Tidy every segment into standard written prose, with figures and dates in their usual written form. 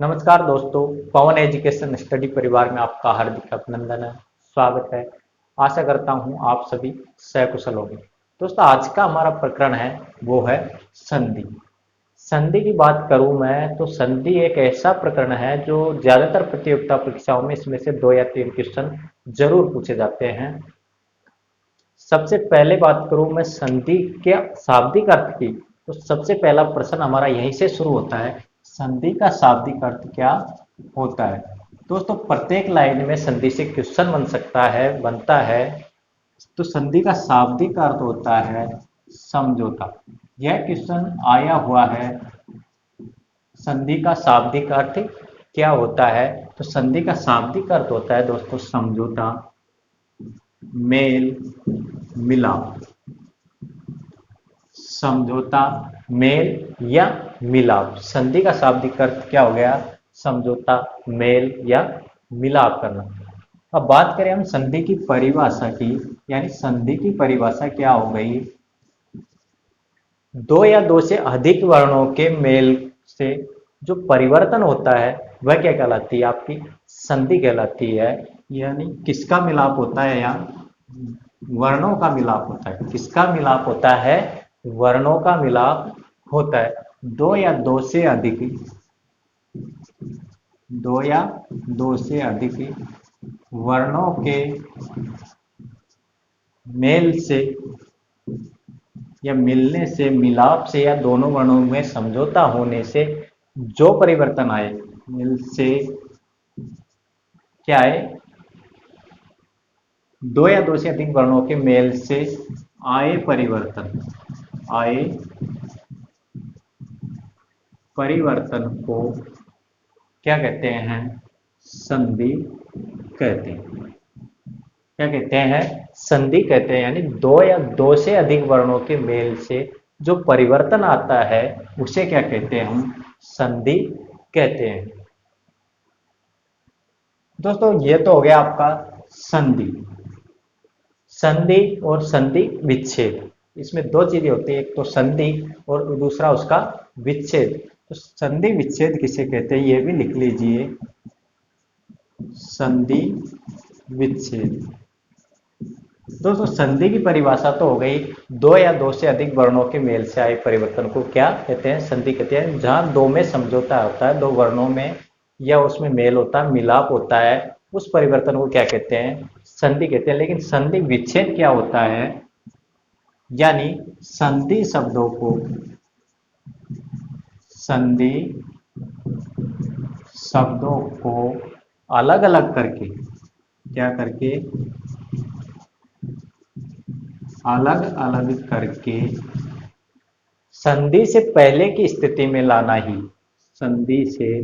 नमस्कार दोस्तों, पवन education study परिवार में आपका हार्दिक अभिनंदन है, स्वागत है। आशा करता हूँ आप सभी सकुशल होंगे। दोस्तों, आज का हमारा प्रकरण है वो है संधि। संधि की बात करूँ मैं तो संधि एक ऐसा प्रकरण है जो ज़्यादातर प्रतियोगिता परीक्षाओं में इसमें से 2 या 3 क्वेश्चन जरूर पूछे जाते हैं। सबसे पहले बात करूँ मैं संधि के शाब्दिक अर्थ की, तो सबसे पहला प्रश्न हमारा यहीं से शुरू होता है। संधि का शाब्दिक अर्थ क्या होता है? दोस्तों, प्रत्येक लाइन में संधि से क्वेश्चन बनता है। तो संधि का शाब्दिक अर्थ होता है समझौता। यह क्वेश्चन आया हुआ है। संधि का शाब्दिक अर्थ क्या होता है? तो संधि का शाब्दिक अर्थ होता है दोस्तों समझौता, मेल मिलाप। समझौता, मेल या मिलाप। संधि का शाब्दिक अर्थ क्या हो गया? समझौता, मेल या मिलाप करना। अब बात करें हम संधि की परिभाषा की, यानी संधि की परिभाषा क्या हो गई? दो या दो से अधिक वर्णों के मेल से जो परिवर्तन होता है वह क्या कहलाती है? आपकी संधि कहलाती है। यानी किसका मिलाप होता है? यहाँ वर्णों का मिलाप होता है। किसका मिलाप होता है? वर्णों का मिलाप होता है। दो या दो से अधिक, दो या दो से अधिक वर्णों के मेल से या मिलने से, मिलाप से या दोनों वर्णों में समझौता होने से जो परिवर्तन आए, मिल से क्या आए? दो या दो से अधिक वर्णों के मेल से आए परिवर्तन को क्या कहते हैं? संधि कहते हैं। क्या कहते हैं? संधि कहते हैं। यानी दो या दो से अधिक वर्णों के मेल से जो परिवर्तन आता है उसे क्या कहते हैं? हम संधि कहते हैं। दोस्तों, ये तो हो गया आपका संधि। संधि और संधि विच्छेद, इसमें दो चीजें होती है, एक तो संधि और दूसरा उसका विच्छेद। तो संधि विच्छेद किसे कहते हैं ये भी लिख लीजिए। संधि विच्छेद। दोस्तों, संधि की परिभाषा तो हो गई, दो या दो से अधिक वर्णों के मेल से आए परिवर्तन को क्या कहते हैं? संधि कहते हैं। जहां दो में समझौता होता है, दो वर्णों में या उसमें मेल होता है, मिलाप होता है, उस परिवर्तन को क्या कहते हैं? संधि कहते हैं। लेकिन संधि विच्छेद क्या होता है? यानी संधि शब्दों को अलग अलग करके, क्या करके? अलग अलग करके संधि से पहले की स्थिति में लाना ही, संधि से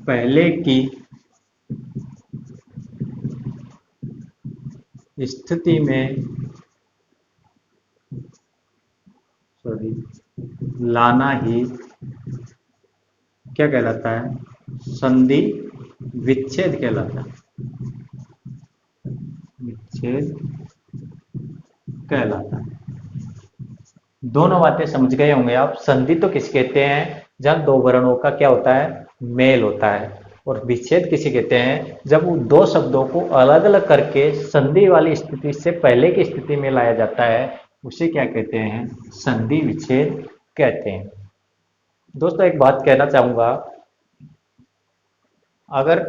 पहले की स्थिति में लाना ही क्या कहलाता है? संधि विच्छेद कहलाता है। विच्छेद कहलाता है। दोनों बातें समझ गए होंगे आप। संधि तो किस कहते हैं? जब दो वर्णों का क्या होता है? मेल होता है। और विच्छेद किसे कहते हैं? जब वो दो शब्दों को अलग अलग करके संधि वाली स्थिति से पहले की स्थिति में लाया जाता है, उसे क्या कहते हैं? संधि विच्छेद कहते हैं। दोस्तों, एक बात कहना चाहूंगा, अगर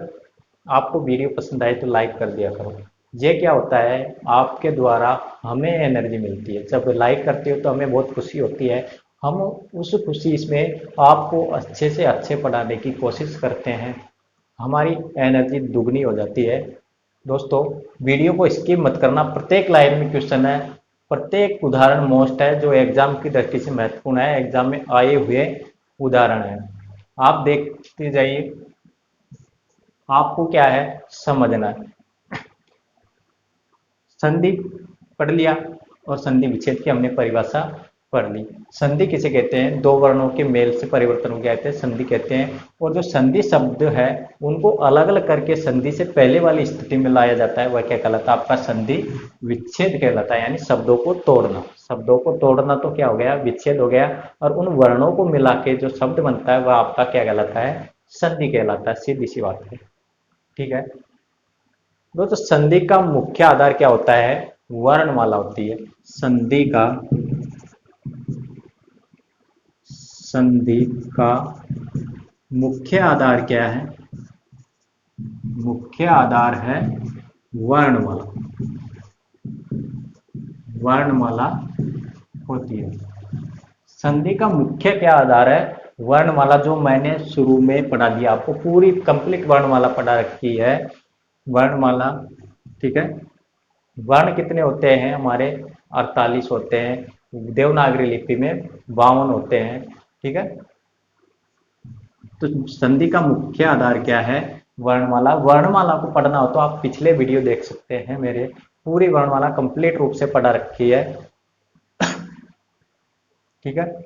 आपको वीडियो पसंद आए तो लाइक कर दिया करो। ये क्या होता है? आपके द्वारा हमें एनर्जी मिलती है। जब लाइक करते हो तो हमें बहुत खुशी होती है। हम उस खुशी इसमें आपको अच्छे से अच्छे पढ़ाने की कोशिश करते हैं। हमारी एनर्जी दुगनी हो जाती है। दोस्तों, वीडियो को स्किप मत करना। प्रत्येक लाइन में क्वेश्चन है, प्रत्येक उदाहरण मोस्ट है जो एग्जाम की दृष्टि से महत्वपूर्ण है। एग्जाम में आए हुए उदाहरण है, आप देखते जाइए। आपको क्या है? समझना है। संधि पढ़ लिया और संधि विच्छेद की हमने परिभाषा पढ़ ली। संधि किसे कहते हैं? दो वर्णों के मेल से परिवर्तन को कहते हैं संधि कहते हैं। और जो संधि शब्द है उनको अलग अलग करके संधि से पहले वाली स्थिति में लाया जाता है, वह क्या कहलाता है? आपका संधि विच्छेद कहलाता है, यानी शब्दों को तोड़ना। शब्दों को तोड़ना तो क्या हो गया? विच्छेद हो गया। और उन वर्णों को मिला के जो शब्द बनता है वह आपका क्या कहलाता है? संधि कहलाता है। सीधी सी बात है, ठीक है। दोस्तों संधि का मुख्य आधार क्या होता है? वर्णमाला होती है। संधि का मुख्य आधार क्या है? मुख्य आधार है वर्णमाला। वर्णमाला होती है। संधि का मुख्य क्या आधार है? वर्णमाला। जो मैंने शुरू में पढ़ा दिया आपको, पूरी कंप्लीट वर्णमाला पढ़ा रखी है। वर्णमाला, ठीक है। वर्ण कितने होते हैं हमारे? 48 होते हैं। देवनागरी लिपि में 52 होते हैं, ठीक है। तो संधि का मुख्य आधार क्या है? वर्णमाला। वर्णमाला को पढ़ना हो तो आप पिछले वीडियो देख सकते हैं मेरे, पूरी वर्णमाला कंप्लीट रूप से पढ़ा रखी है, ठीक है।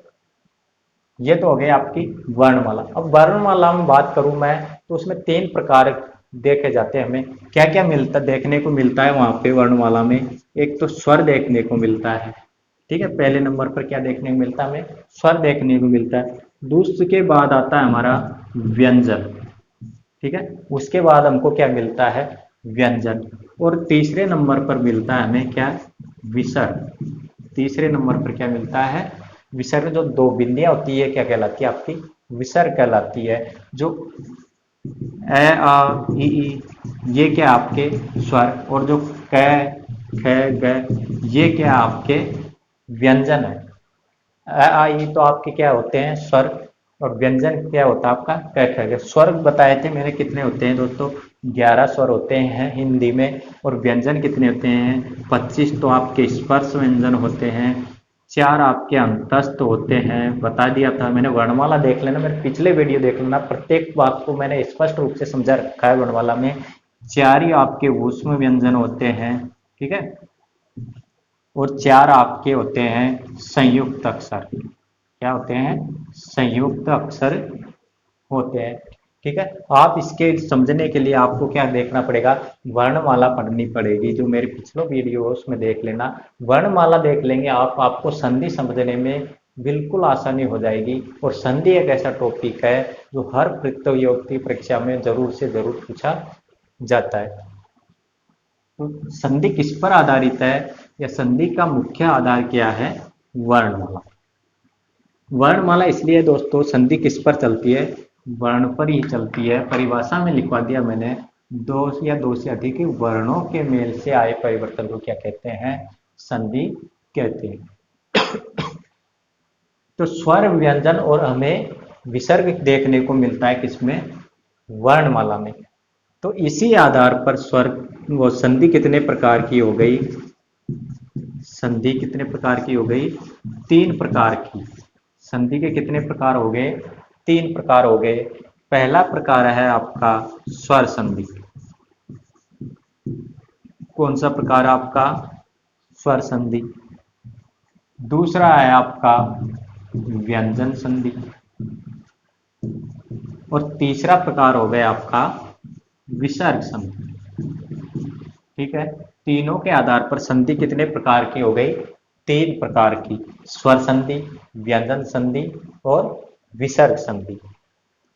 ये तो हो गई आपकी वर्णमाला। अब वर्णमाला में बात करूं मैं तो उसमें 3 प्रकार देखे जाते हैं। हमें क्या क्या मिलता देखने को मिलता है वहां पे वर्णमाला में? एक तो स्वर देखने को मिलता है, ठीक है। पहले नंबर पर क्या देखने को मिलता है? हमें स्वर देखने को मिलता है। दूसरे के बाद आता है हमारा व्यंजन, ठीक है। उसके बाद हमको क्या मिलता है? व्यंजन। और तीसरे नंबर पर मिलता है हमें क्या? विसर्ग। तीसरे नंबर पर क्या मिलता है? विसर्ग। जो 2 बिंदियां होती है क्या कहलाती है? आपकी विसर्ग कहलाती है। जो ए आ ई ये क्या आपके स्वर, और जो क ख ग ये क्या आपके व्यंजन है। अ आ ई तो आपके क्या होते हैं? स्वर। और व्यंजन क्या होता है आपका? क ख ग। स्वर बताए थे मैंने कितने होते हैं दोस्तों? 11 स्वर होते हैं हिंदी में। और व्यंजन कितने होते हैं? 25 तो आपके स्पर्श व्यंजन होते हैं, 4 आपके अंतस्थ होते हैं। बता दिया था मैंने। वर्णमाला देख लेना, मेरे पिछले वीडियो देख लेना, प्रत्येक बात को मैंने स्पष्ट रूप से समझा रखा है। वर्णमाला में 4 ही आपके ऊष्म व्यंजन होते हैं, ठीक है। और 4 आपके होते हैं संयुक्त अक्षर। क्या होते हैं? संयुक्त अक्षर होते हैं, ठीक है। आप इसके समझने के लिए आपको क्या देखना पड़ेगा? वर्णमाला पढ़नी पड़ेगी। जो मेरे पिछले वीडियो है उसमें देख लेना। वर्णमाला देख लेंगे आप, आपको संधि समझने में बिल्कुल आसानी हो जाएगी। और संधि एक ऐसा टॉपिक है जो हर प्रतियोगी परीक्षा में जरूर से जरूर पूछा जाता है। तो संधि किस पर आधारित है, या संधि का मुख्य आधार क्या है? वर्णमाला। वर्णमाला इसलिए दोस्तों संधि किस पर चलती है? वर्ण पर ही चलती है। परिभाषा में लिखवा दिया मैंने, 2 या 2 से अधिक वर्णों के मेल से आए परिवर्तन को क्या कहते हैं? संधि कहते हैं। तो स्वर, व्यंजन और हमें विसर्ग देखने को मिलता है किसमें? वर्णमाला में। तो इसी आधार पर स्वर वो संधि कितने प्रकार की हो गई? संधि कितने प्रकार की हो गई? 3 प्रकार की। संधि के कितने प्रकार हो गए? 3 प्रकार हो गए। पहला प्रकार है आपका स्वर संधि। कौन सा प्रकार है आपका? स्वर संधि। दूसरा है आपका व्यंजन संधि। और तीसरा प्रकार हो गया आपका विसर्ग संधि, ठीक है। तीनों के आधार पर संधि कितने प्रकार की हो गई? 3 प्रकार की। स्वर संधि, व्यंजन संधि और विसर्ग संधि।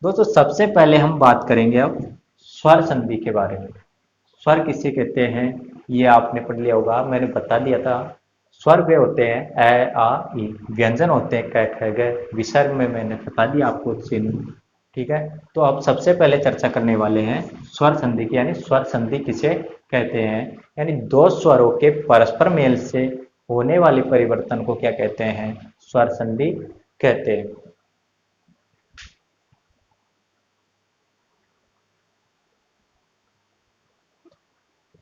दोस्तों सबसे पहले हम बात करेंगे अब स्वर संधि के बारे में। स्वर किसे कहते हैं ये आपने पढ़ लिया होगा, मैंने बता दिया था। स्वर वे होते हैं ए आ ई। व्यंजन होते हैं क ख ग। विसर्ग में मैंने बता दिया आपको चिन्ह, ठीक है। तो अब सबसे पहले चर्चा करने वाले हैं स्वर संधि की, यानी स्वर संधि किसे कहते हैं? यानी 2 स्वरों के परस्पर मेल से होने वाले परिवर्तन को क्या कहते हैं? स्वर संधि कहते हैं।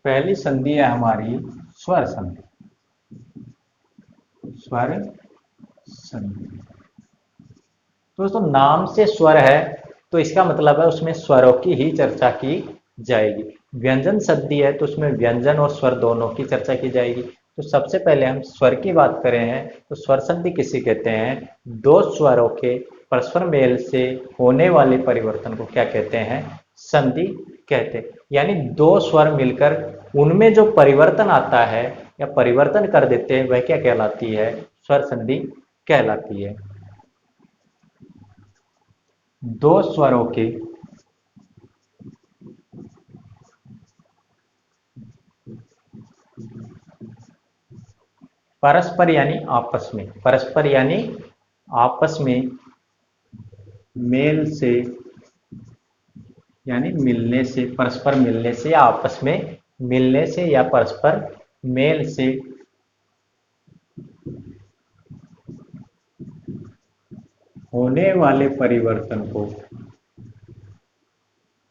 पहली संधि है हमारी स्वर संधि। स्वर संधि दोस्तों नाम से स्वर है तो इसका मतलब है उसमें स्वरों की ही चर्चा की जाएगी। व्यंजन संधि है तो उसमें व्यंजन और स्वर दोनों की चर्चा की जाएगी। तो सबसे पहले हम स्वर की बात करें हैं तो स्वर संधि किसे कहते हैं? दो स्वरों के परस्पर मेल से होने वाले परिवर्तन को क्या कहते हैं? संधि कहते हैं। यानी दो स्वर मिलकर उनमें जो परिवर्तन आता है या परिवर्तन कर देते हैं वह क्या कहलाती है? स्वर संधि कहलाती है। दो स्वरों के परस्पर यानी आपस में, परस्पर यानी आपस में मेल से यानी मिलने से, परस्पर मिलने से या आपस में मिलने से या परस्पर मेल से होने वाले परिवर्तन को,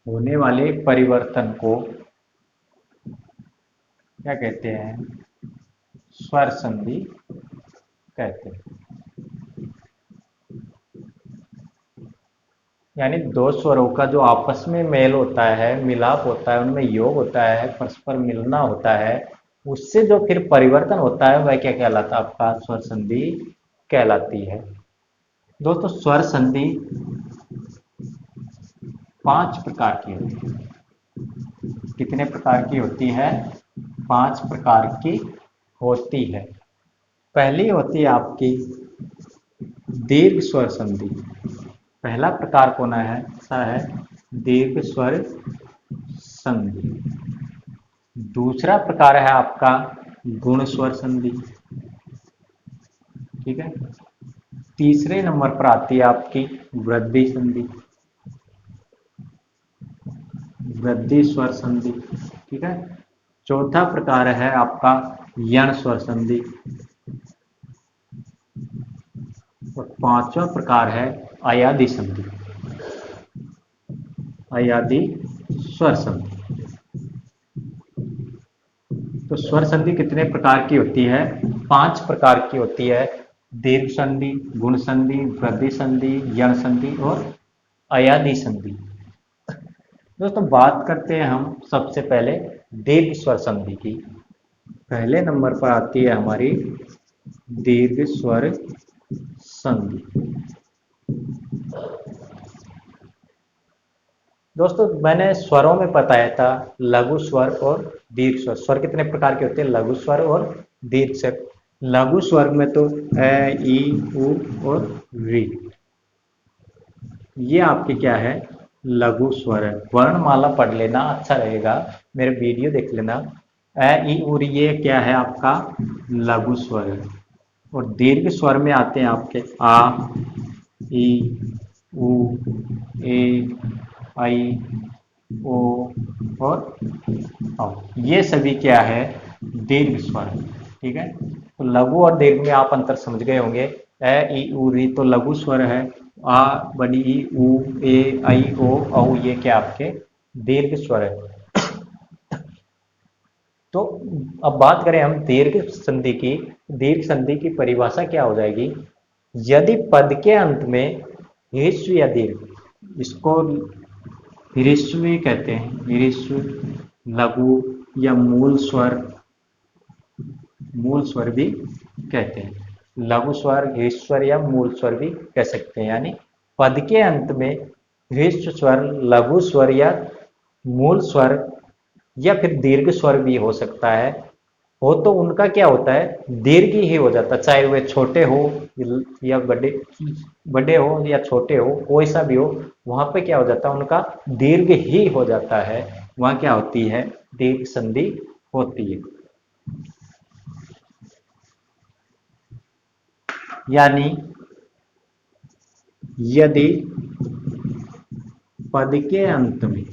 होने वाले परिवर्तन को क्या कहते हैं? स्वर संधि कहते हैं। यानी दो स्वरों का जो आपस में मेल होता है, मिलाप होता है, उनमें योग होता है, परस्पर मिलना होता है, उससे जो फिर परिवर्तन होता है वह क्या कहलाता है? आपका स्वर संधि कहलाती है। दोस्तों स्वर संधि 5 प्रकार की होती है। कितने प्रकार की होती है? 5 प्रकार की होती है। पहली होती है आपकी दीर्घ स्वर संधि। पहला प्रकार कौन है? ऐसा है दीर्घ स्वर संधि। दूसरा प्रकार है आपका गुण स्वर संधि। ठीक है। तीसरे नंबर पर आती है आपकी वृद्धि संधि, वृद्धि स्वर संधि। ठीक है। चौथा प्रकार है आपका यण स्वर संधि और पांचवा प्रकार है अयादी संधि, अयादी स्वर संधि। तो स्वर संधि कितने प्रकार की होती है? 5 प्रकार की होती है। दीर्घ संधि, गुण संधि, वृद्धि संधि, यण संधि और अयादी संधि। दोस्तों बात करते हैं हम सबसे पहले दीर्घ स्वर संधि की। पहले नंबर पर आती है हमारी दीर्घ स्वर संधि। दोस्तों मैंने स्वरों में बताया था लघु स्वर और दीर्घ स्वर। स्वर कितने प्रकार के होते हैं? लघु स्वर और दीर्घ स्वर। लघु स्वर में तो ए, ई, उ और री, ये आपके क्या है? लघु स्वर है। वर्णमाला पढ़ लेना अच्छा रहेगा, मेरे वीडियो देख लेना। ए, ई, उ, री ये क्या है? आपका लघु स्वर है। और दीर्घ स्वर में आते हैं आपके आ, ई, उ, ए, आई, ओ और औ। ये सभी क्या है? दीर्घ स्वर। ठीक है। तो लघु और दीर्घ में आप अंतर समझ गए होंगे। ए, ई, उ, री तो लघु स्वर है। आ, बड़ी ई, उ, ए, आई, ओ, औ ये क्या आपके दीर्घ स्वर है। तो अब बात करें हम दीर्घ संधि की। दीर्घ संधि की परिभाषा क्या हो जाएगी? यदि पद के अंत में ह्रस्व या दीर्घ, इसको ह्रस्व कहते हैं, ह्रस्व, लघु या मूल स्वर, मूल स्वर भी कहते हैं। लघु स्वर, ह्रस्व स्वर या मूल स्वर भी कह सकते हैं। यानी पद के अंत में ह्रस्व स्वर, लघु स्वर या मूल स्वर या फिर दीर्घ स्वर भी हो सकता है। हो तो उनका क्या होता है? दीर्घ ही हो जाता है, चाहे वे छोटे हो या बड़े, बड़े हो या छोटे हो, कोई सा भी हो, वहां पे क्या हो जाता है? उनका दीर्घ ही हो जाता है। वहां क्या होती है? दीर्घ संधि होती है। यानी यदि पद के अंत में,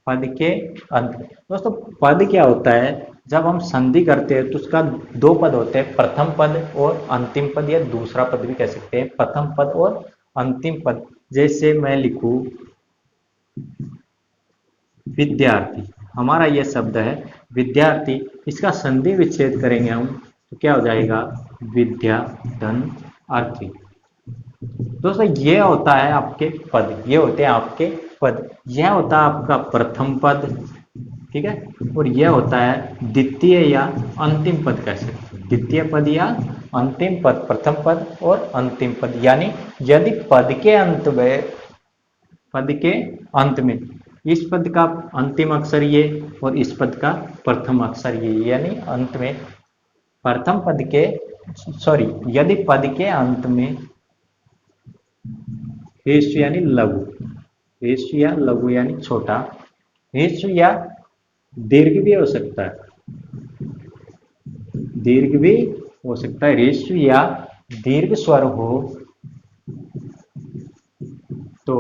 पद के अंत में, दोस्तों पद क्या होता है? जब हम संधि करते हैं तो उसका दो पद होते हैं, प्रथम पद और अंतिम पद, या दूसरा पद भी कह सकते हैं। प्रथम पद और अंतिम पद। जैसे मैं लिखूं विद्यार्थी, हमारा यह शब्द है विद्यार्थी, इसका संधि विच्छेद करेंगे हम तो क्या हो जाएगा? विद्या धन अर्थी। दोस्तों ये होता है आपके पद, ये होते हैं आपके पद। यह होता है आपका प्रथम पद, ठीक है। और यह होता है द्वितीय या अंतिम पद कह सकते हैं, द्वितीय पद या अंतिम पद, प्रथम पद और अंतिम पद। यानी यदि पद के अंत में इस पद का अंतिम अक्षर ये और इस पद का प्रथम अक्षर ये, यानी अंत में प्रथम पद के सॉरी यदि पद के अंत में ह्रस्व यानी लघु, ह्रस्व या लघु यानी छोटा, ह्रस्व या दीर्घ भी हो सकता है, दीर्घ भी हो सकता है, ह्रस्व या दीर्घ स्वर हो तो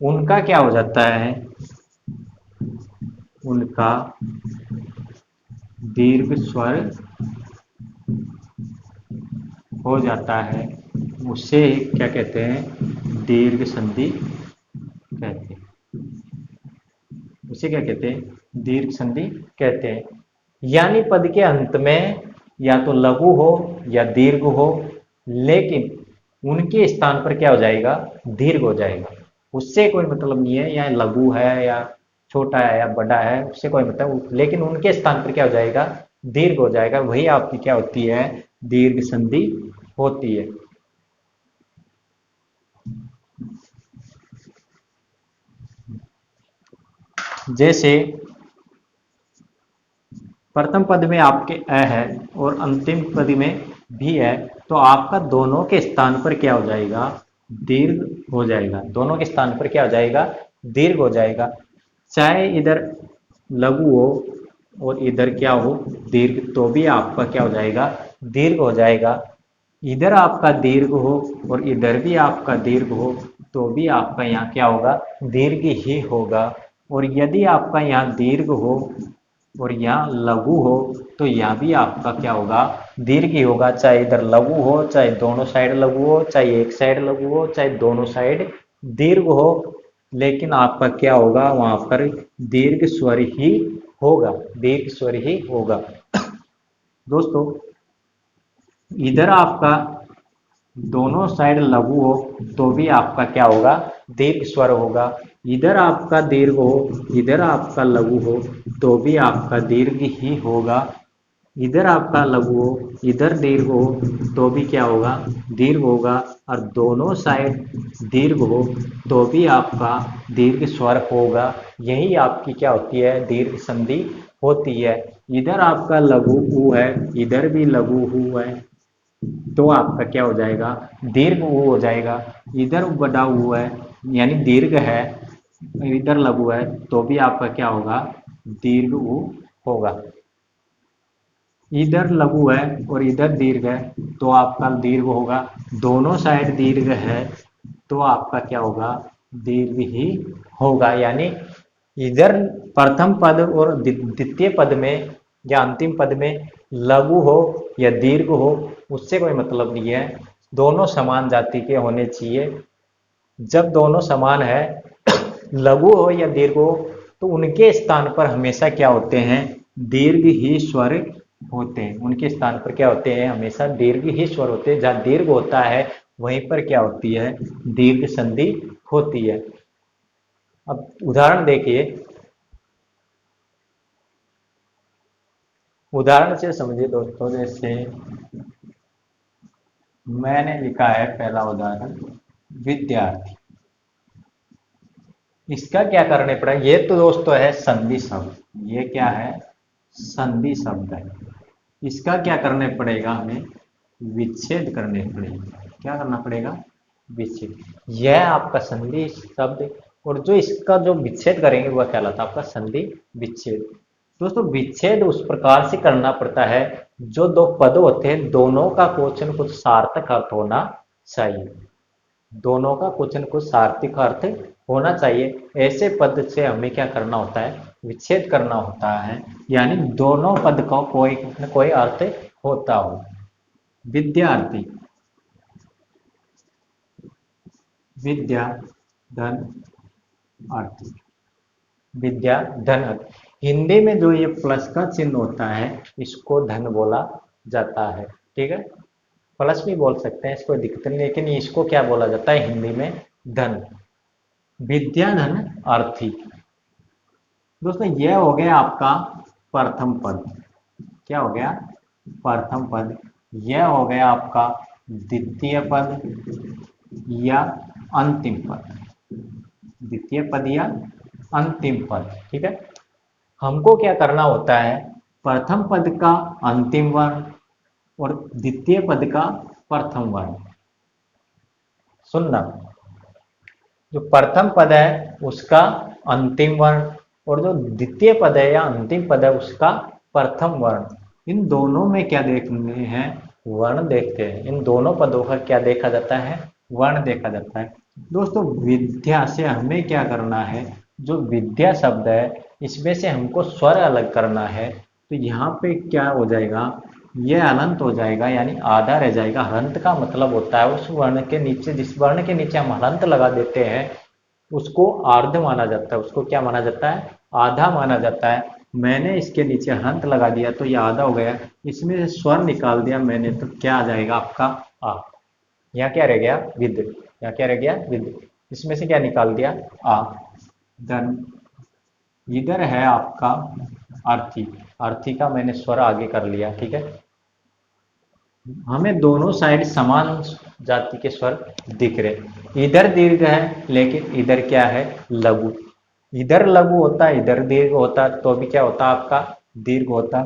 उनका क्या हो जाता है, उनका दीर्घ स्वर हो जाता है, उसे क्या कहते हैं, दीर्घ संधि कहते हैं। उसे क्या कहते हैं, दीर्घ संधि कहते हैं। यानी पद के अंत में या तो लघु हो या दीर्घ हो, लेकिन उनके स्थान पर क्या हो जाएगा, दीर्घ हो जाएगा। उससे कोई मतलब नहीं है या लघु है या छोटा है या बड़ा है, उससे कोई मतलब, लेकिन उनके स्थान पर क्या हो जाएगा, दीर्घ हो जाएगा। वही आपकी क्या होती है, दीर्घ संधि होती है। जैसे प्रथम पद में आपके अ है और अंतिम पद में भी है, तो आपका दोनों के स्थान पर क्या हो जाएगा, दीर्घ हो जाएगा। दोनों के स्थान पर क्या हो जाएगा, दीर्घ हो जाएगा। चाहे इधर लघु हो और इधर क्या हो, दीर्घ, तो भी आपका क्या हो जाएगा, दीर्घ हो जाएगा। इधर आपका दीर्घ हो और इधर भी आपका दीर्घ हो तो भी आपका यहाँ क्या होगा, दीर्घ ही होगा। और यदि आपका यहाँ दीर्घ हो और यहाँ लघु हो तो यहाँ भी आपका क्या होगा, दीर्घ ही होगा। चाहे इधर लघु हो, चाहे दोनों साइड लघु हो, चाहे एक साइड लघु हो, चाहे दोनों साइड दीर्घ हो, लेकिन आपका क्या होगा, वहां पर दीर्घ स्वर ही होगा, दीर्घ स्वर ही होगा। दोस्तों इधर आपका दोनों साइड लघु हो तो भी आपका क्या होगा, दीर्घ स्वर होगा। इधर आपका दीर्घ हो, इधर आपका लघु हो तो भी आपका दीर्घ ही होगा। इधर आपका लघु हो, इधर दीर्घ हो तो भी क्या होगा, दीर्घ होगा। और दोनों साइड दीर्घ हो तो भी आपका दीर्घ स्वर होगा। यही आपकी क्या होती है, दीर्घ संधि होती है। इधर आपका लघु ऊ है, इधर भी लघु ऊ है, तो आपका क्या हो जाएगा, दीर्घ ऊ हो जाएगा। इधर बड़ा ऊ है यानी दीर्घ है, इधर लघु है तो भी आपका क्या होगा, दीर्घ ऊ होगा। इधर लघु है और इधर दीर्घ है तो आपका दीर्घ होगा। दोनों साइड दीर्घ है तो आपका क्या होगा, दीर्घ ही होगा। यानी इधर प्रथम पद और द्वितीय पद में या अंतिम पद में लघु हो या दीर्घ हो, उससे कोई मतलब नहीं है, दोनों समान जाति के होने चाहिए। जब दोनों समान है, लघु हो या दीर्घ हो, तो उनके स्थान पर हमेशा क्या होते हैं, दीर्घ ही स्वर होते हैं। उनके स्थान पर क्या होते हैं, हमेशा दीर्घ ही स्वर होते हैं। जहाँ दीर्घ होता है वहीं पर क्या होती है, दीर्घ संधि होती है। अब उदाहरण देखिए, उदाहरण से समझिए दोस्तों। जैसे मैंने लिखा है पहला उदाहरण, विद्यार्थी। इसका क्या करने पड़ा, ये तो दोस्तों है संधि शब्द, ये क्या है, संधि शब्द है। इसका क्या करने पड़ेगा, हमें विच्छेद करने पड़ेगा। क्या करना पड़ेगा, विच्छेद। यह आपका संधि शब्द, और जो इसका जो विच्छेद करेंगे वह कहलाता है आपका संधि विच्छेद। दोस्तों विच्छेद उस प्रकार से करना पड़ता है, जो दो पद होते हैं दोनों का कुछ न कुछ सार्थक अर्थ होना चाहिए। दोनों का कुछ न कुछ सार्थक अर्थ होना चाहिए। ऐसे पद से हमें क्या करना होता है, विच्छेद करना होता है। यानी दोनों पद का कोई न कोई अर्थ होता हो। विद्यार्थी, विद्या धन अर्थ, विद्या धन अर्थ। हिंदी में जो ये प्लस का चिन्ह होता है इसको धन बोला जाता है। ठीक है, प्लस भी बोल सकते हैं, इसको दिक्कत नहीं, लेकिन इसको क्या बोला जाता है हिंदी में, धन। विद्या धन अर्थी, दोस्तों यह हो गया आपका प्रथम पद। क्या हो गया? प्रथम पद। यह हो गया आपका द्वितीय पद या अंतिम पद। द्वितीय पद या अंतिम पद। ठीक है, हमको क्या करना होता है? प्रथम पद का अंतिम वर्ण और द्वितीय पद का प्रथम वर्ण। सुनना, जो प्रथम पद है उसका अंतिम वर्ण और जो द्वितीय पद है या अंतिम पद है उसका प्रथम वर्ण। इन दोनों में क्या देखने हैं? वर्ण देखते हैं। इन दोनों पदों का क्या देखा जाता है? वर्ण देखा जाता है। दोस्तों विद्या से हमें क्या करना है? जो विद्या शब्द है इसमें से हमको स्वर अलग करना है। तो यहाँ पे क्या हो जाएगा? यह अनंत हो जाएगा, यानी आधा रह जाएगा। हंत का मतलब होता है उस वर्ण के नीचे, जिस वर्ण के नीचे हम हलंत लगा देते हैं उसको आर्ध माना जाता है। उसको क्या माना जाता है? आधा माना जाता है। मैंने इसके नीचे हंत लगा दिया तो ये आधा हो गया। इसमें से स्वर निकाल दिया मैंने तो क्या आ जाएगा आपका? आ। यहाँ क्या रह गया? विद। यहाँ क्या रह गया? विद। इसमें से क्या निकाल दिया? आ। धन। इधर है आपका अर्थी। अर्थी का मैंने स्वर आगे कर लिया। ठीक है, हमें दोनों साइड समान जाति के स्वर दिख रहे। इधर दीर्घ है लेकिन इधर क्या है? लघु। इधर लघु होता, इधर दीर्घ होता तो भी क्या होता आपका? दीर्घ होता।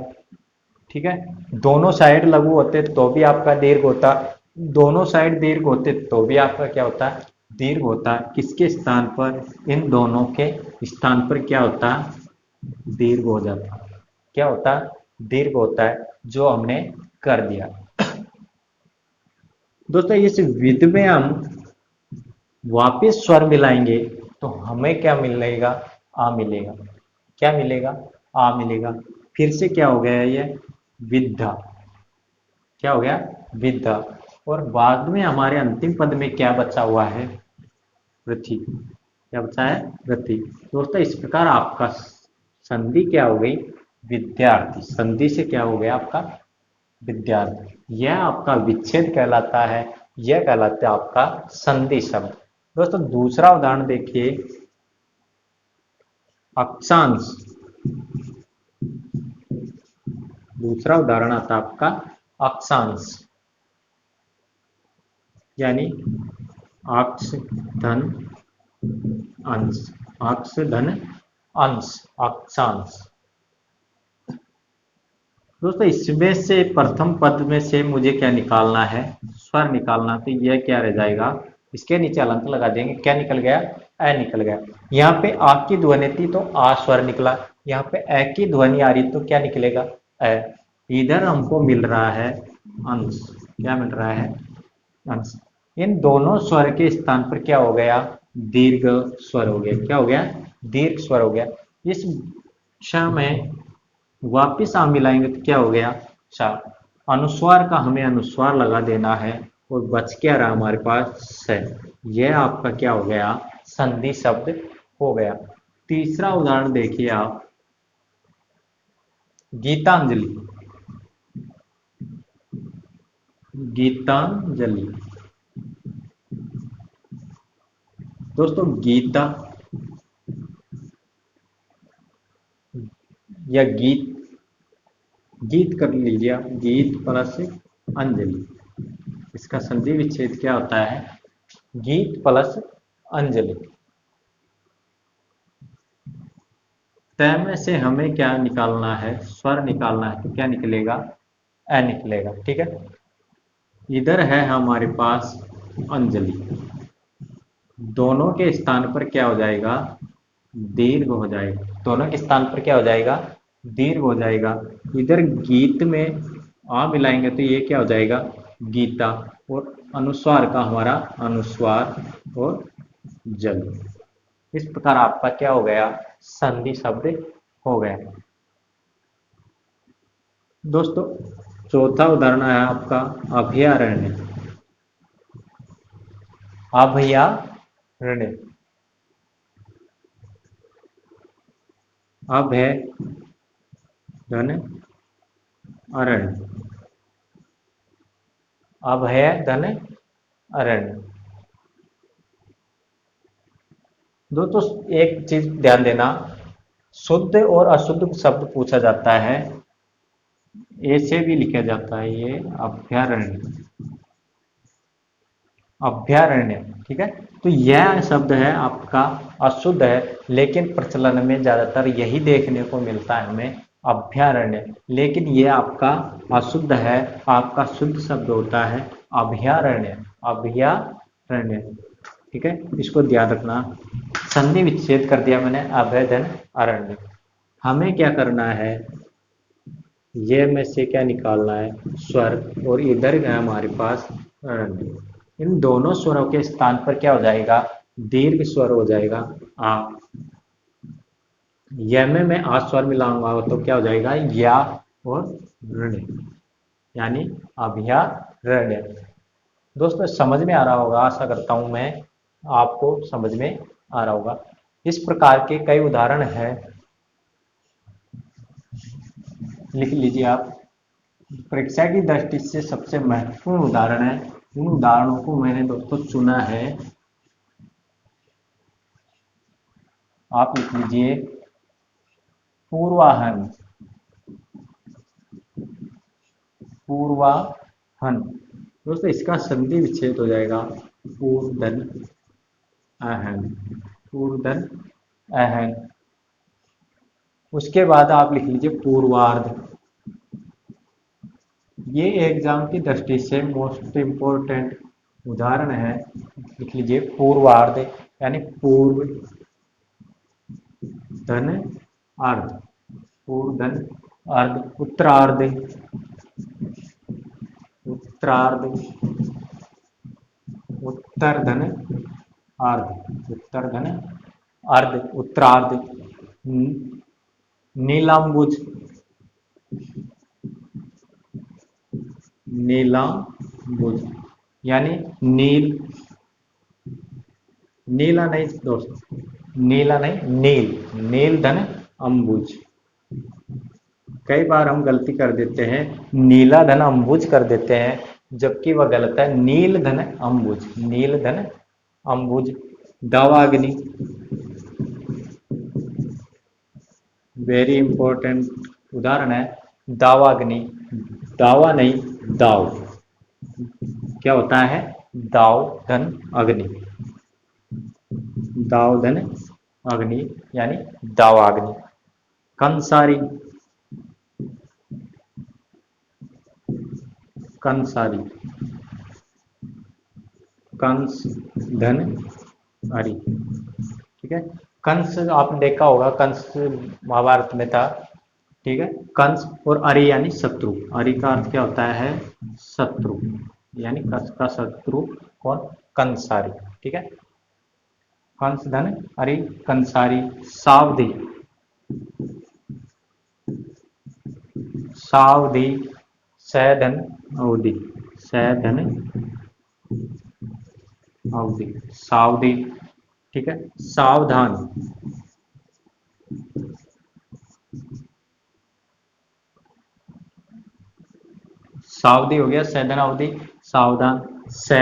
ठीक है, दोनों साइड लघु होते तो भी आपका दीर्घ होता। दोनों साइड दीर्घ होते तो भी आपका क्या होता? दीर्घ होता। किसके स्थान पर? इन दोनों के स्थान पर क्या होता? दीर्घ हो जाता। क्या होता? दीर्घ होता है, जो हमने कर दिया। दोस्तों इस विध में हम वापिस स्वर मिलाएंगे तो हमें क्या मिलेगा? आ मिलेगा। क्या मिलेगा? आ मिलेगा। फिर से क्या हो गया? ये विद्या। क्या हो गया? विद्या। और बाद में हमारे अंतिम पद में क्या बचा हुआ है? पृथ्वी। क्या बचा है? पृथ्वी। दोस्तों इस प्रकार आपका संधि क्या हो गई? विद्यार्थी। संधि से क्या हो गया आपका? विद्यार्थी। यह आपका विच्छेद कहलाता है। यह कहलाता है आपका संधि शब्द। दोस्तों दूसरा उदाहरण देखिए, अक्षांश। दूसरा उदाहरण आता है आपका अक्षांश, यानी अक्ष धन अंश। अक्ष धन अंश, अक्षांश। दोस्तों इसमें से प्रथम पद में से मुझे क्या निकालना है? स्वर निकालना। तो यह क्या रह जाएगा? इसके नीचे अलंत लगा देंगे। क्या निकल गया? अ निकल गया। यहाँ पे आ की ध्वनि थी तो आ स्वर निकला। यहाँ पे अ की ध्वनि आ रही तो क्या निकलेगा? अ। इधर हमको मिल रहा है अंश। क्या मिल रहा है? अंश। इन दोनों स्वर के स्थान पर क्या हो गया? दीर्घ स्वर हो गया। क्या हो गया? दीर्घ स्वर हो गया। इस क्षण में वापिस आ मिलाएंगे तो क्या हो गया? सा। अनुस्वार का हमें अनुस्वार लगा देना है और बच क्या रहा हमारे पास? स। यह आपका क्या हो गया? संधि शब्द हो गया। तीसरा उदाहरण देखिए आप, गीतांजलि। गीतांजलि। दोस्तों गीता या गीत, गीत कर लीजिए आप। गीत प्लस अंजलि, इसका संधि विच्छेद क्या होता है? गीत प्लस अंजलि। तय में से हमें क्या निकालना है? स्वर निकालना है। तो क्या निकलेगा? अ निकलेगा। ठीक है, इधर है हमारे पास अंजलि। दोनों के स्थान पर क्या हो जाएगा? दीर्घ हो जाएगा। दोनों के स्थान पर क्या हो जाएगा? दीर्घ हो जाएगा। इधर गीत में आ मिलाएंगे तो ये क्या हो जाएगा? गीता। और अनुस्वार का हमारा अनुस्वार और जल। इस प्रकार आपका क्या हो गया? संधि शब्द हो गया। दोस्तों चौथा उदाहरण है आपका अभयारण्य। अभयारण्य। अब है धन अरण्य। अब है धन अरण्य। दोस्तों एक चीज ध्यान देना, शुद्ध और अशुद्ध शब्द पूछा जाता है, ऐसे भी लिखा जाता है ये अभ्यारण्य, अभ्यारण्य। ठीक है, तो यह शब्द है आपका अशुद्ध है, लेकिन प्रचलन में ज्यादातर यही देखने को मिलता है हमें, अभ्यारण्य। लेकिन यह आपका अशुद्ध है, आपका शुद्ध शब्द होता है अभयारण्य, अभयारण्य। ठीक है, इसको ध्यान रखना। संधि विच्छेद कर दिया मैंने, अभय धन अरण्य। हमें क्या करना है, ये में से क्या निकालना है, स्वर, और इधर है हमारे पास अरण्य। इन दोनों स्वरों के स्थान पर क्या हो जाएगा, दीर्घ स्वर हो जाएगा आ। य में मैं आ स्वर मिलाऊंगा तो क्या हो जाएगा, या और ऋण्य, यानी अभयारण्य। दोस्तों समझ में आ रहा होगा, आशा करता हूं मैं आपको समझ में आ रहा होगा। इस प्रकार के कई उदाहरण हैं, लिख लीजिए आप। परीक्षा की दृष्टि से सबसे महत्वपूर्ण उदाहरण है, उन उदाहरणों को मैंने दोस्तों चुना है, आप लिख लीजिए। पूर्वाहन, पूर्वाहन। दोस्तों इसका संधि विच्छेद हो जाएगा पूर्धन अहन, पूर्धन अहन। उसके बाद आप लिख लीजिए पूर्वार्ध। ये एग्जाम की दृष्टि से मोस्ट इंपोर्टेंट उदाहरण है, लिख लीजिए पूर्वार्ध, यानी पूर्व धन अर्ध, पूर्व धन अर्ध। उत्तरार्ध, उत्तरार्ध, उत्तर धन अर्ध, उत्तर धन अर्ध, उत्तरार्ध। नीलांबुज, नीलांबुज, यानी नील, नीला नहीं दोस्त, नीला नहीं, नील, नील धन अंबुज। कई बार हम गलती कर देते हैं, नीला धन अंबुज कर देते हैं, जबकि वह गलत है, नील धन अंबुज, नील धन अंबुज। दावाग्नि, वेरी इंपॉर्टेंट उदाहरण है दावाग्नि। दावा नहीं, दाव, क्या होता है, दाव धन अग्नि, दाव धन अग्नि, यानी दावाग्नि। कंसारी, कंसारी, कंस धन अरि। ठीक है, कंस आपने देखा होगा, कंस महाभारत में था। ठीक है, कंस और अरि यानी शत्रु। अरि का अर्थ क्या होता है, शत्रु, यानी कंस का शत्रु कौन, कंसारी। ठीक है, कंस धन अरि कंसारी। सावधि, सावधि, सैधन अवधि, सैधन अवधि, सावधि। ठीक है, सावधान, सावधि हो गया, सैधन अवधि, सावधान। सै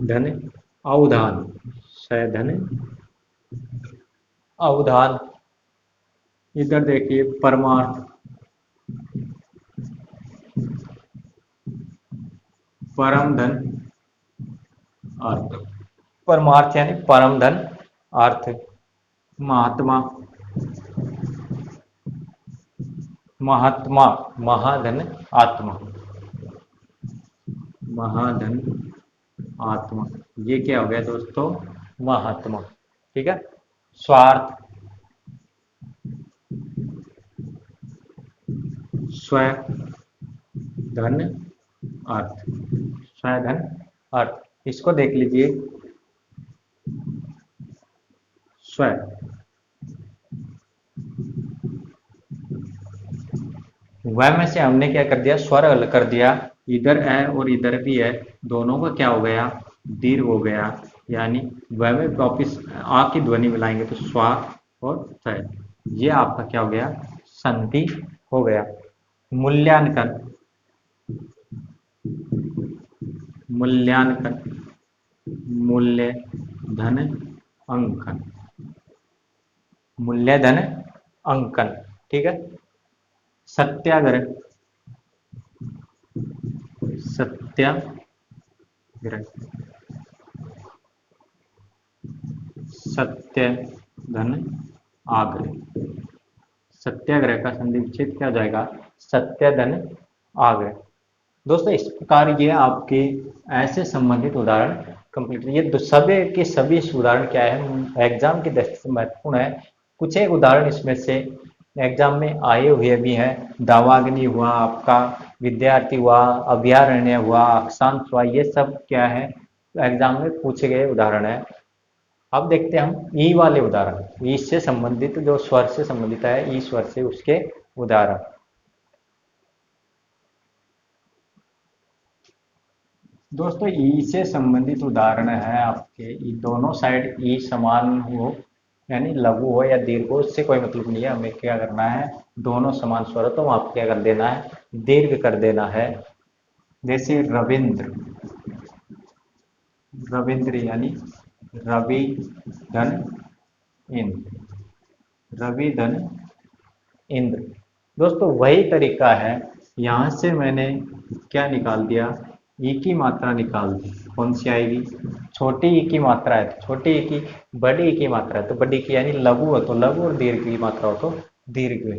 धन अवधान, सैधन अवधान। इधर देखिए परमार्थ, परम धन अर्थ, परमार्थ यानी परम धन अर्थ। महात्मा, महात्मा, महाधन आत्मा, महाधन आत्मा। ये क्या हो गया दोस्तों, महात्मा। ठीक है, स्वार्थ, स्व धन अर्थ, स्व धन अर्थ। इसको देख लीजिए, स्व, वह में से हमने क्या कर दिया, स्वर अलग कर दिया। इधर है और इधर भी है, दोनों का क्या हो गया, दीर्घ हो गया, यानी वह में वापिस आ की ध्वनि मिलाएंगे तो स्वा और स। ये आपका क्या हो गया, संधि हो गया। मूल्यांकन, मूल्यांकन, मूल्य धन अंकन, मूल्य धन अंकन। ठीक है। सत्याग्रह, सत्याग्रह, सत्य धन आग्रह। सत्याग्रह का संधि विच्छेद क्या हो जाएगा? सत्य धन आग्रह। दोस्तों इस प्रकार ये आपके ऐसे संबंधित उदाहरण कंप्लीट, ये सभी के सभी उदाहरण क्या है, एग्जाम की दृष्टि से महत्वपूर्ण है। कुछ एक उदाहरण इसमें से एग्जाम में आए हुए भी हैं। दावाग्नि हुआ, आपका विद्यार्थी हुआ, अभयारण्य हुआ, अक्षांश हुआ, ये सब क्या है एग्जाम में पूछे गए उदाहरण है। अब देखते हैं हम ई वाले उदाहरण, ई से संबंधित, जो स्वर से संबंधित है, ई स्वर से उसके उदाहरण। दोस्तों ई से संबंधित उदाहरण है आपके, ई दोनों साइड ई समान हो, यानी लघु हो या दीर्घ हो, इससे कोई मतलब नहीं है। हमें क्या करना है, दोनों समान स्वर हो तो वहां क्या कर देना है, दीर्घ कर देना है। जैसे रविंद्र, रविंद्र यानी रवि धन इंद्र, रवि धन इंद्र। दोस्तों वही तरीका है, यहाँ से मैंने क्या निकाल दिया, ई की मात्रा निकाल दी। कौन सी आएगी? छोटी ई की मात्रा है तो छोटी ई की, बड़ी ई की मात्रा है तो बड़ी की, यानी लघु हो तो लघु और दीर्घ की मात्रा हो तो दीर्घ।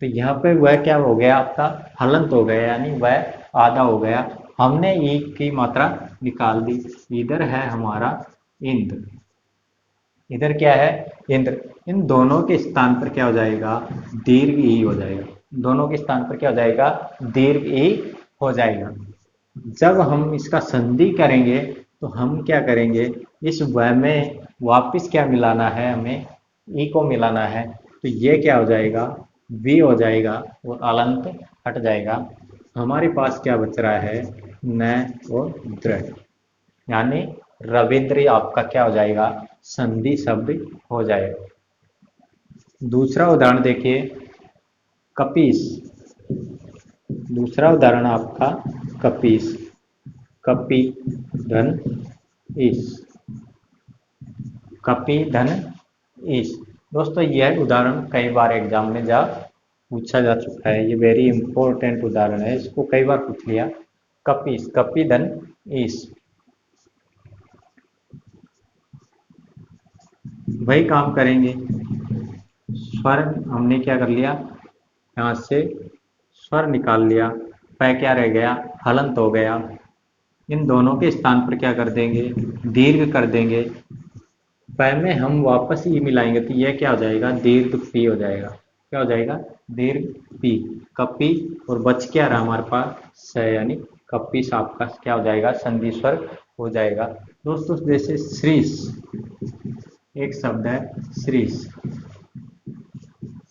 तो यहाँ पे वह क्या हो गया, आपका हलंत हो गया, यानी वह आधा हो गया। हमने ई की मात्रा निकाल दी। इधर है हमारा इंद्र, इधर क्या है इंद्र। इन दोनों के स्थान पर क्या हो जाएगा, दीर्घ ई हो जाएगा। दोनों के स्थान पर क्या हो जाएगा, दीर्घ ई हो जाएगा। जब हम इसका संधि करेंगे तो हम क्या करेंगे, इस व में वापिस क्या मिलाना है, हमें ई को मिलाना है। तो ये क्या हो जाएगा, वी हो जाएगा और अलंत हट जाएगा। हमारे पास क्या बच रहा है, न और द्र, यानी रविंद्र आपका क्या हो जाएगा, संधि शब्द हो जाएगा। दूसरा उदाहरण देखिए, कपीस। दूसरा उदाहरण आपका कपीस, कपि धन ईश, कपि धन ईश। दोस्तों यह उदाहरण कई बार एग्जाम में पूछा जा चुका है, ये वेरी इंपॉर्टेंट उदाहरण है, इसको कई बार पूछ लिया। कपीस, कपि धन ईश। वही काम करेंगे, स्वर हमने क्या कर लिया, यहाँ से स्वर निकाल लिया, पै क्या रह गया, हलंत हो गया। इन दोनों के स्थान पर क्या कर देंगे, दीर्घ कर देंगे। पै में हम वापस ई मिलाएंगे तो यह क्या हो जाएगा, दीर्घ पी हो जाएगा। क्या हो जाएगा, दीर्घ पी, कपी। और बच क्या रहा हमारे पास, स, यानी कपीस आपका क्या हो जाएगा, संधि स्वर हो जाएगा। दोस्तों जैसे श्रीस, एक शब्द है श्रीस,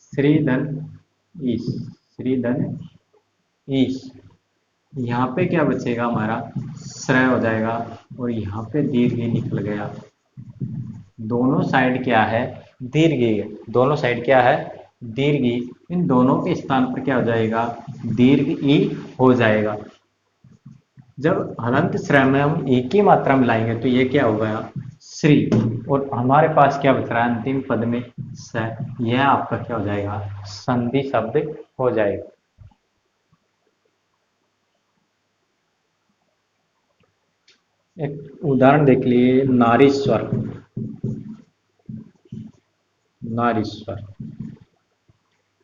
श्रीधन ईश, श्रीधन ईश। यहाँ पे क्या बचेगा हमारा, श्रय हो जाएगा और यहाँ पे दीर्घ ही निकल गया। दोनों साइड क्या है, दीर्घ ही है। दोनों साइड क्या है, दीर्घ ही। इन दोनों के स्थान पर क्या हो जाएगा, दीर्घ ई हो जाएगा। जब हलंत श्रय में हम ई की मात्रा मिलाएंगे तो ये क्या होगा, श्री। और हमारे पास क्या बच रहा है अंतिम पद में, स। यह आपका क्या हो जाएगा, संधि शब्द हो जाएगा। एक उदाहरण देख लिए, नारीश्वर, नारीश्वर।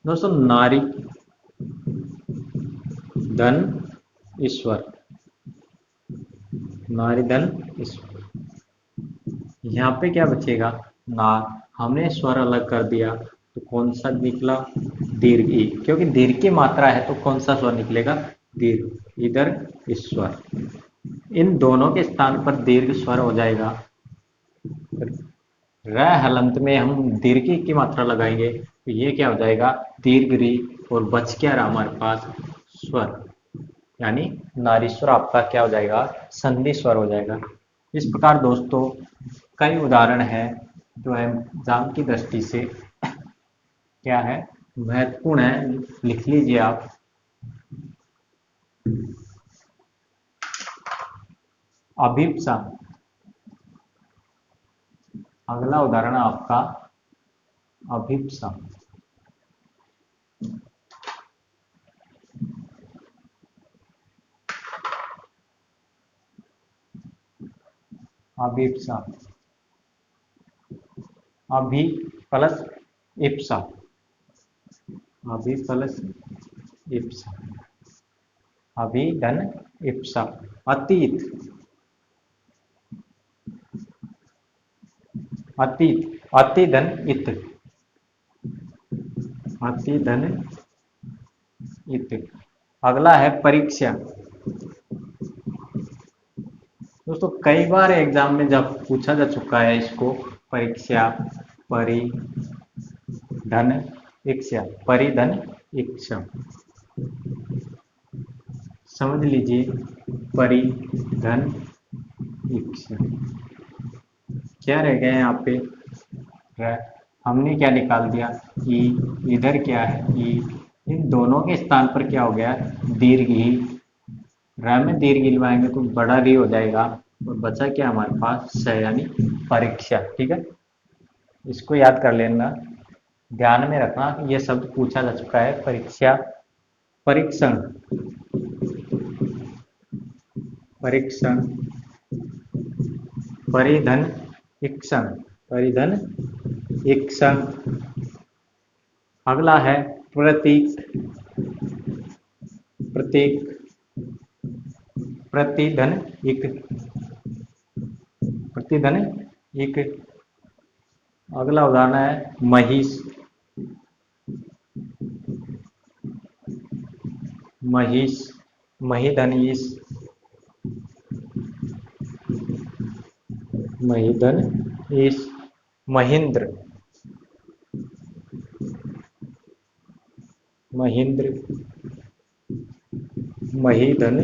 दोस्तों नारी धन ईश्वर, नारी धन ईश्वर। यहाँ पे क्या बचेगा, नार। हमने स्वर अलग कर दिया तो कौन सा निकला, दीर्घ ई, क्योंकि दीर्घ की मात्रा है तो कौन सा स्वर निकलेगा, दीर्घ। इधर ईश्वर, इन दोनों के स्थान पर दीर्घ स्वर हो जाएगा। र हलंत में हम दीर्घ की मात्रा लगाएंगे तो ये क्या हो जाएगा, दीर्घ री। और बच क्या रहा हमारे पास, स्वर, यानी नारीश्वर आपका क्या हो जाएगा, संधि स्वर हो जाएगा। इस प्रकार दोस्तों कई उदाहरण है जो है एग्जाम की दृष्टि से क्या है, महत्वपूर्ण है, लिख लीजिए आप। अभिप्सा, अगला उदाहरण आपका अभिप्सा। अभिप्सा, अभी प्लस इप्सा, अभी प्लस इप्सा, अभी धन इप्सा। अतीत, अतीत, अति धन इत, अति धन इत। अगला है परीक्षा। दोस्तों कई बार एग्जाम में जब पूछा जा चुका है इसको, परीक्षा, परि धन इक्षा, परिधन इक्षा। समझ लीजिए, परिधन इक्षा क्या रह गया यहाँ पे, हमने क्या निकाल दिया, ई, इधर क्या है ई, इन दोनों के स्थान पर क्या हो गया, दीर्घ ही, र में दीर्घ गिलवाएंगे तो बड़ा री हो जाएगा, और बचा क्या हमारे पास, स यानी परीक्षा। ठीक है, इसको याद कर लेना, ध्यान में रखना कि यह शब्द पूछा जा चुका है, परीक्षा, परीक्षण, परीक्षण, परिधन इक्षण, परिधन इक्षण। अगला है प्रतीक, प्रतीक, प्रतिधन इक, प्रतिधन इक। अगला उदाहरण है महिष, महिष, महिधन ईश, महिधन ईश। महेंद्र, महेंद्र, महिधन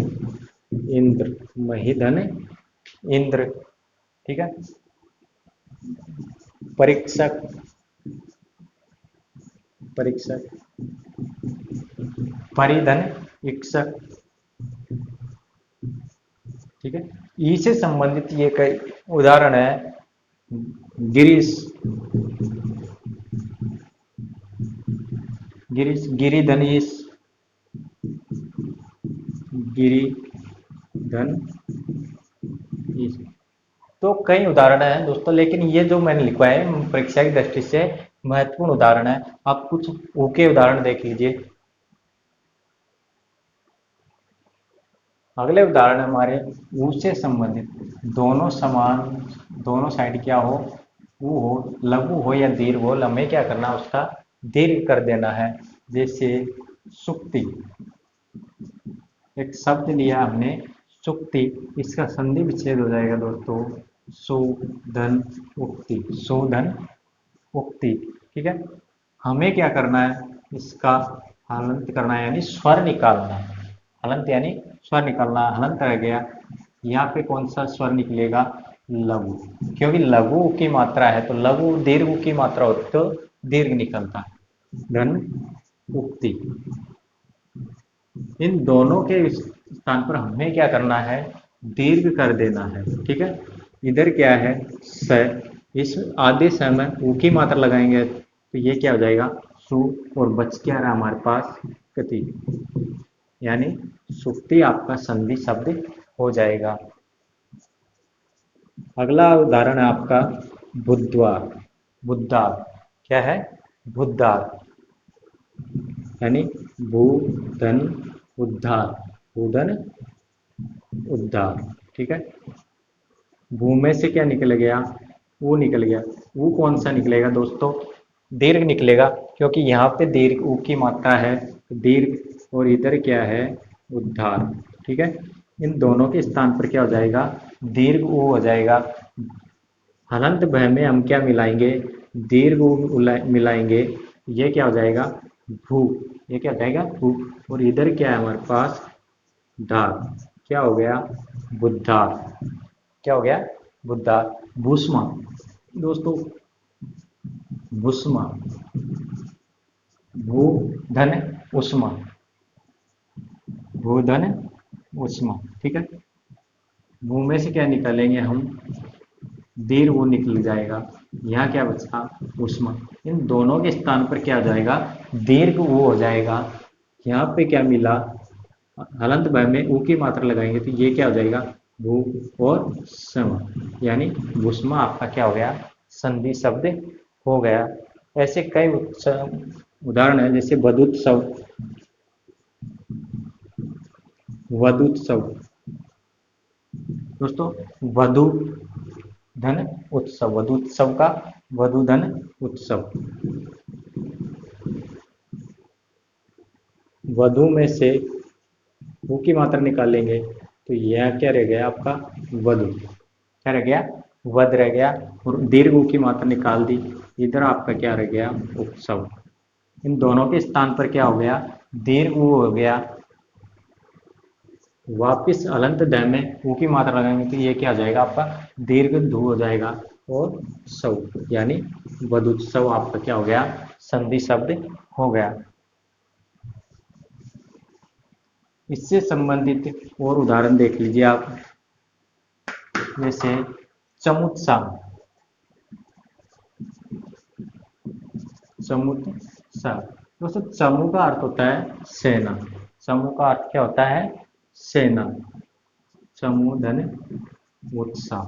इंद्र, महिधन इंद्र। ठीक है, परीक्षक, परीक्षक, परिधन इक्षक। ठीक है, ई से संबंधित ये कई उदाहरण है, गिरीश, गिरीश, गिरिधनीश, गिरिधन ईश। तो कई उदाहरण हैं दोस्तों, लेकिन ये जो मैंने लिखवाए है परीक्षा की दृष्टि से महत्वपूर्ण उदाहरण है। आप कुछ ऊ के उदाहरण देख लीजिए। अगले उदाहरण हमारे ऊ से संबंधित, दोनों समान, दोनों साइड क्या हो, ऊ हो, लघु हो या दीर्घ हो, हमें क्या करना, उसका दीर्घ कर देना है। जैसे सुक्ति, एक शब्द लिया हमने सुक्ति, इसका संधि विच्छेद हो जाएगा दोस्तों, सुधन उक्ति, सुधन उक्ति। ठीक है, हमें क्या करना है, इसका हलंत करना है, यानी स्वर निकालना है। हलंत यानी स्वर निकालना, हलंत रह गया, यहाँ पे कौन सा स्वर निकलेगा, लघु, क्योंकि लघु की मात्रा है तो लघु, दीर्घ की मात्रा होती तो दीर्घ निकलता है। धन उक्ति, इन दोनों के स्थान पर हमें क्या करना है, दीर्घ कर देना है। ठीक है, इधर क्या है, स, इस आधे स में ऊ की मात्रा लगाएंगे तो ये क्या हो जाएगा, सु, और बच क्या रहा हमारे पास, कति, यानी सुक्ति आपका संधि शब्द हो जाएगा। अगला उदाहरण है आपका बुद्धवार, बुद्धार, क्या है, बुद्धार, यानी भू धन उद्धार, भूधन उद्धार। ठीक है, भू में से क्या निकल गया, ऊ निकल गया, ऊ कौन सा निकलेगा दोस्तों, दीर्घ निकलेगा, क्योंकि यहाँ पे दीर्घ ऊ की मात्रा है, दीर्घ, और इधर क्या है, उद्धार। ठीक है, इन दोनों के स्थान पर क्या हो जाएगा, दीर्घ ऊ हो जाएगा। हलंत भय में हम क्या मिलाएंगे, दीर्घ ऊ मिलाएंगे, ये क्या हो जाएगा, भू, ये क्या हो जाएगा, भू, और इधर क्या है हमारे पास, धार, क्या हो गया, बुद्धार, क्या हो गया, बुद्धार। भूष्मा दोस्तों, भूष्मा, भू धन उष्मा, भूधन उष्मा। ठीक है, भू में से क्या निकालेंगे हम, दीर्घ वो निकल जाएगा, यहाँ क्या बचता, उष्मा। इन दोनों के स्थान पर क्या आ जाएगा, दीर्घ वो हो जाएगा। यहाँ पे क्या मिला, हलंत भय में ऊ की मात्रा लगाएंगे तो ये क्या हो जाएगा, भू और स्म, यानी भूस्मा आपका क्या हो गया, संधि शब्द हो गया। ऐसे कई उदाहरण है, जैसे वधुत्सव, वधुत्सव दोस्तों, वधु धन उत्सव, वधुत्सव का वधु धन उत्सव। वधु में से वो की मात्रा निकालेंगे तो यह क्या रह गया आपका, वधु, क्या रह गया, वध रह गया, और दीर्घ ऊ की मात्रा निकाल दी, इधर आपका क्या रह गया, उत्सव। इन दोनों के स्थान पर क्या हो गया, दीर्घ ऊ हो गया, वापिस अलंत द में ऊ की मात्रा लगाएंगे तो ये क्या हो जाएगा आपका, दीर्घ धू हो जाएगा, और सव यानी वधुत्सव आपका क्या हो गया, संधि शब्द हो गया। इससे संबंधित और उदाहरण देख लीजिए आप, जैसे चमुत्साह, चमुत्साह दोस्तों, चमु का अर्थ होता है सेना, चमु का अर्थ क्या होता है, सेना, चमु धन उत्साह,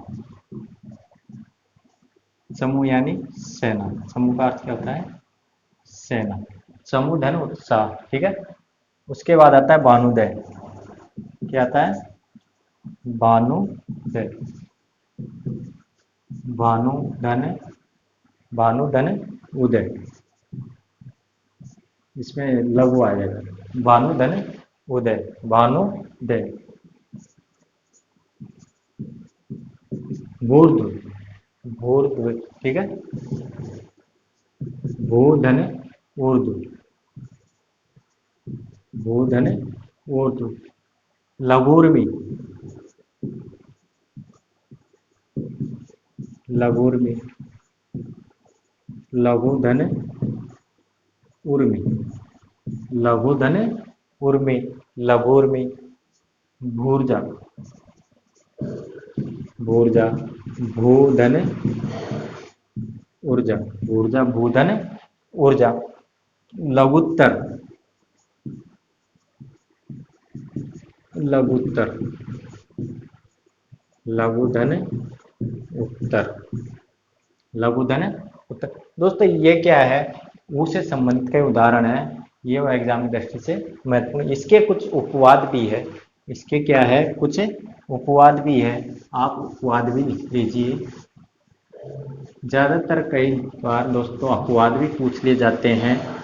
चमु यानी सेना, चमु का अर्थ क्या होता है, सेना, चमु धन उत्साह, ठीक है। उसके बाद आता है भानुदय, क्या आता है, भानुदय, भानु धन, भानु धन उदय, इसमें लघु आ जाएगा, भानु धन उदय, भानुदय। भूर्ध, भूर्ध, ठीक है, भू धन ऊर्ध्व, भू धन ऊर्ध्व, लघुर्मी, लघुर्मी, लघु धन उर्मी, लघु धन उर्मी, लघुर्मी, भूर्जा, भूर्जा, भूधन ऊर्जा, ऊर्जा भूधन ऊर्जा, लघुत्तर, लघुत्तर, लघुधन उत्तर, लघुधन उत्तर। दोस्तों ये क्या है, ऊ से संबंधित कई उदाहरण है, ये वो एग्जाम की दृष्टि से महत्वपूर्ण। इसके कुछ उपवाद भी है, इसके क्या है, कुछ उपवाद भी है, आप उपवाद भी लिख लीजिए। ज्यादातर कई बार दोस्तों अपवाद भी पूछ लिए जाते हैं।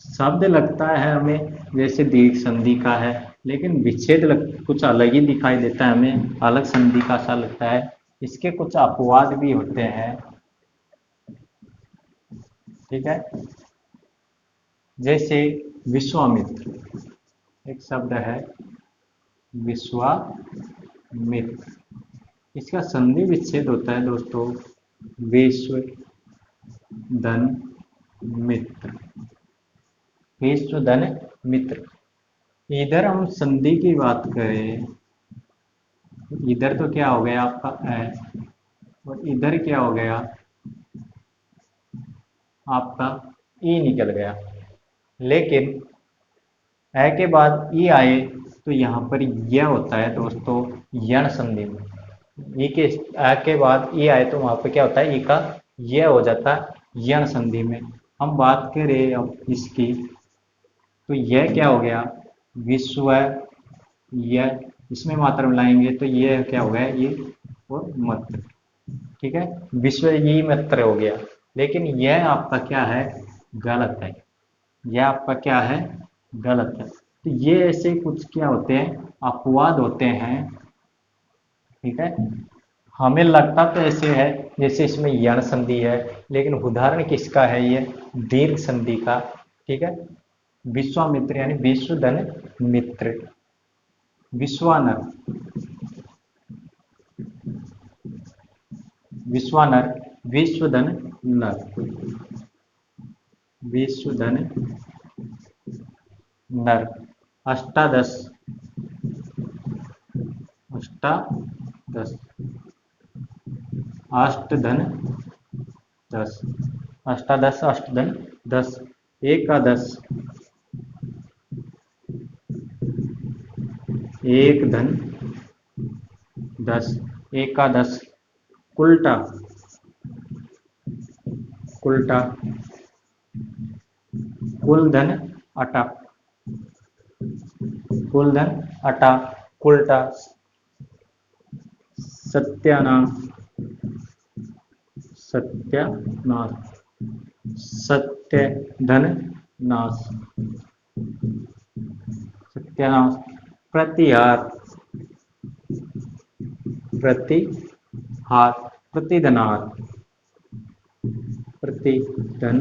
शब्द लगता है हमें जैसे दीर्घ संधि का है, लेकिन विच्छेद कुछ अलग ही दिखाई देता है, हमें अलग संधि का सा लगता है। इसके कुछ अपवाद भी होते हैं, ठीक है। जैसे विश्वामित्र, एक शब्द है विश्वामित्र, इसका संधि विच्छेद होता है दोस्तों विश्व धन मित्र, विश्व धन मित्र। इधर हम संधि की बात करें, इधर तो क्या हो गया आपका ए, और इधर क्या हो गया आपका ई निकल गया, लेकिन ए के बाद ई आए तो यहाँ पर यह होता है दोस्तों यण संधि में। ई के ए के बाद ई आए तो वहाँ पर क्या होता है, ई का यह हो जाता है यण संधि में। हम बात करें अब इसकी, तो यह क्या हो गया विश्व, यह इसमें मात्रा मिलाएंगे तो यह क्या हो गया ये और मत्र, ठीक है, विश्व ये मत्र हो गया। लेकिन यह आपका क्या है, गलत है, यह आपका क्या है, गलत है। तो ये ऐसे कुछ क्या होते हैं, अपवाद होते हैं, ठीक है। हमें लगता तो ऐसे है जैसे इसमें यण संधि है, लेकिन उदाहरण किसका है, ये दीर्घ संधि का, ठीक है। विश्वामित्र यानी विश्व धन मित्र, विश्वानर, विश्वानर, विश्वधन नर, विश्वधन नर, अष्टादश, अष्टादश, अष्टधन 10, अष्टादश अष्टधन 10, एकादश, एक धन 10, एक का 10, उल्टा उल्टा, कुल धन अटा, कुल धन अटा, उल्टा, सत्यानाश, सत्यानाश, सत्य धन नाश, सत्यानाश, प्रतिहार, प्रतिहार, प्रतिधनार, प्रतिधन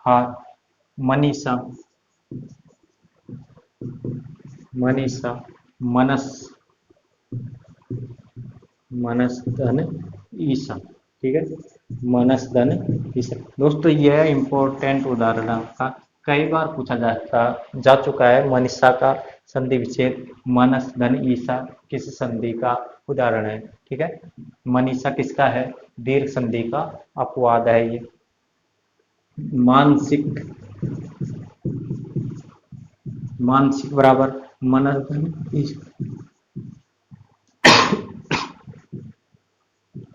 हार, मनीषा, मनीषा, मनस, मनस धन ईसा। ठीक है, मनस धन ईसा। दोस्तों यह इंपॉर्टेंट उदाहरण का कई बार पूछा जा चुका है। मनीषा का संधि विच्छेद मनस धन ईसा किस संधि का उदाहरण है। ठीक है, मनीषा किसका है, दीर्घ संधि का अपवाद है ये। मानसिक, मानसिक बराबर मनस धन ईसा,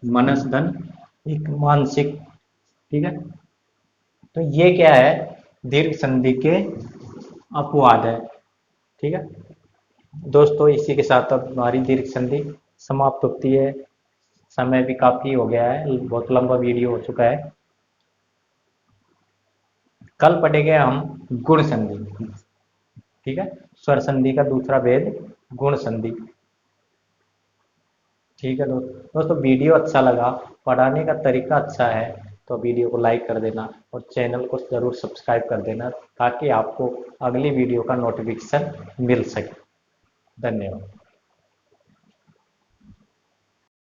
मनस धन एक मानसिक। ठीक है, तो ये क्या है, दीर्घ संधि के अपवाद है। ठीक है दोस्तों, इसी के साथ अब हमारी दीर्घ संधि समाप्त होती है। समय भी काफी हो गया है, बहुत लंबा वीडियो हो चुका है। कल पढ़ेंगे हम गुण संधि। ठीक है, स्वर संधि का दूसरा भेद गुण संधि। ठीक है दोस्तों, वीडियो अच्छा लगा, पढ़ाने का तरीका अच्छा है तो वीडियो को लाइक कर देना और चैनल को ज़रूर सब्सक्राइब कर देना ताकि आपको अगली वीडियो का नोटिफिकेशन मिल सके। धन्यवाद।